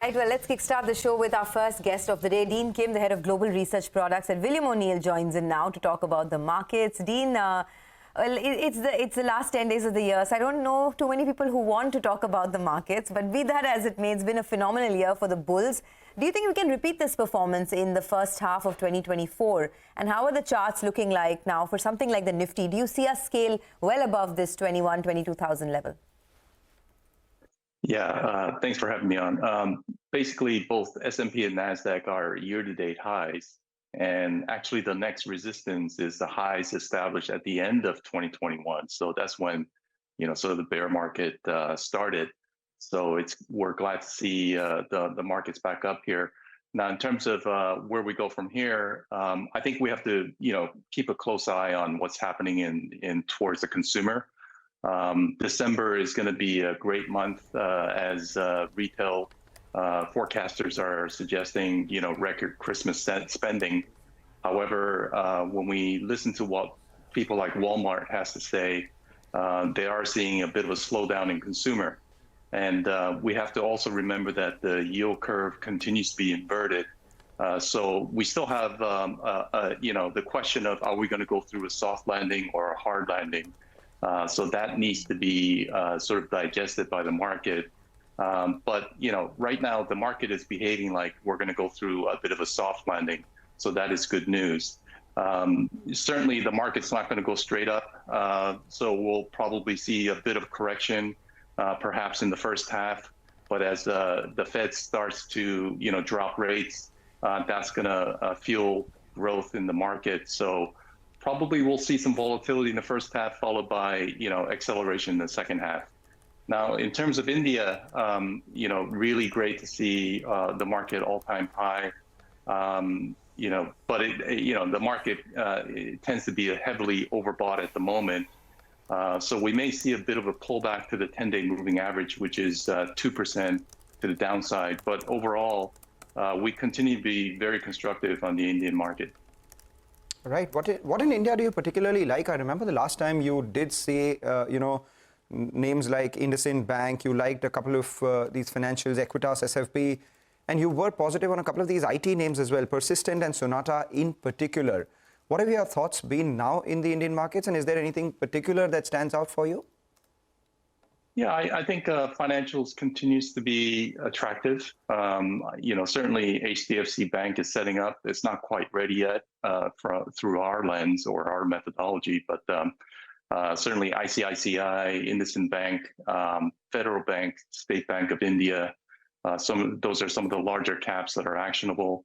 Right, well, let's kickstart the show with our first guest of the day. Dean Kim, the head of global research products at William O'Neill, joins in now to talk about the markets. Dean, well, it's the last 10 days of the year, so I don't know too many people who want to talk about the markets, but be that as it may, it's been a phenomenal year for the bulls. Do you think we can repeat this performance in the first half of 2024? And how are the charts looking like now for something like the Nifty? Do you see us scale well above this 22,000 level? Yeah, thanks for having me on. Basically, both S&P and NASDAQ are year-to-date highs, and actually the next resistance is the highs established at the end of 2021. So that's when, sort of the bear market started. So we're glad to see the markets back up here. Now, in terms of where we go from here, I think we have to, keep a close eye on what's happening in towards the consumer. December is going to be a great month as retail forecasters are suggesting, record Christmas spending. However, when we listen to what people like Walmart has to say, they are seeing a bit of a slowdown in consumer. And we have to also remember that the yield curve continues to be inverted. So we still have, the question of, are we going to go through a soft landing or a hard landing? So that needs to be sort of digested by the market. But, right now the market is behaving like we're going to go through a bit of a soft landing. So that is good news. Certainly the market's not going to go straight up. So we'll probably see a bit of correction, perhaps in the first half. But as the Fed starts to, drop rates, that's going to fuel growth in the market. So probably we'll see some volatility in the first half, followed by, acceleration in the second half. Now, in terms of India, really great to see the market all-time high. But the market it tends to be heavily overbought at the moment. So we may see a bit of a pullback to the 10-day moving average, which is 2% to the downside. But overall, we continue to be very constructive on the Indian market. Right. What in India do you particularly like? I remember the last time you did say, names like IndusInd Bank, you liked a couple of these financials, Equitas, SFB, and you were positive on a couple of these IT names as well, Persistent and Sonata in particular. What have your thoughts been now in the Indian markets, and is there anything particular that stands out for you? Yeah, I think financials continues to be attractive. Certainly HDFC Bank is setting up. It's not quite ready yet through our lens or our methodology, but certainly ICICI, IndusInd Bank, Federal Bank, State Bank of India. Those are some of the larger caps that are actionable.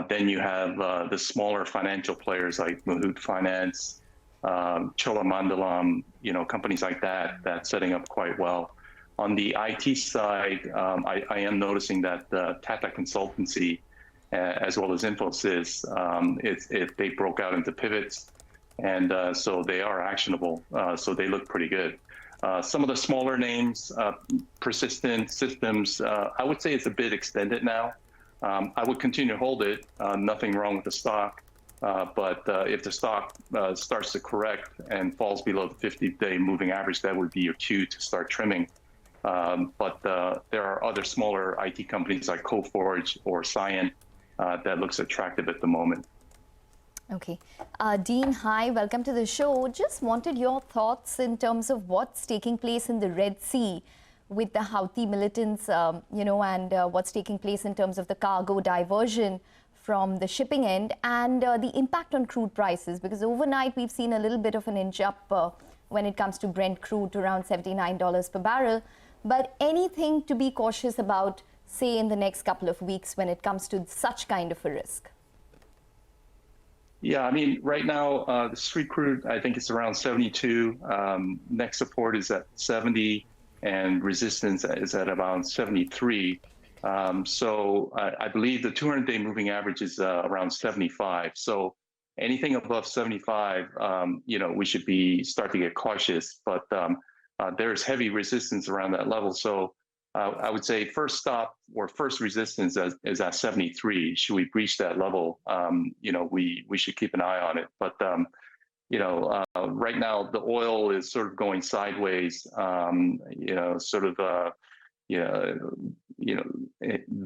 Then you have the smaller financial players like Muthoot Finance, Cholamandalam, companies like that, that's setting up quite well. On the IT side, I am noticing that Tata Consultancy, as well as Infosys, they broke out into pivots, and so they are actionable. So they look pretty good. Some of the smaller names, Persistent Systems, I would say it's a bit extended now. I would continue to hold it. Nothing wrong with the stock. But if the stock starts to correct and falls below the 50-day moving average, that would be your cue to start trimming. But there are other smaller IT companies like Coforge or Cyient that looks attractive at the moment. Okay. Dean, hi, welcome to the show. Just wanted your thoughts in terms of what's taking place in the Red Sea with the Houthi militants, and what's taking place in terms of the cargo diversion from the shipping end, and the impact on crude prices, because overnight we've seen a little bit of an inch up when it comes to Brent crude to around $79 per barrel. But anything to be cautious about, say, in the next couple of weeks when it comes to such kind of a risk? Yeah, I mean, right now, the street crude, I think it's around 72. Next support is at 70, and resistance is at about 73. So I believe the 200-day moving average is around 75. So anything above 75, we should start to get cautious. But there's heavy resistance around that level. So I would say first stop or first resistance is at 73. Should we breach that level, we should keep an eye on it. But right now the oil is sort of going sideways. the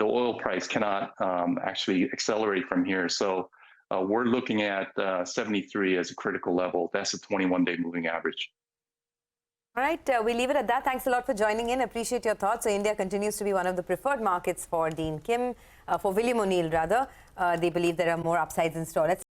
oil price cannot actually accelerate from here. So we're looking at 73 as a critical level. That's a 21-day moving average. All right, we leave it at that. Thanks a lot for joining in. Appreciate your thoughts. So India continues to be one of the preferred markets for Dean Kim, for William O'Neill rather. They believe there are more upsides in store. Let's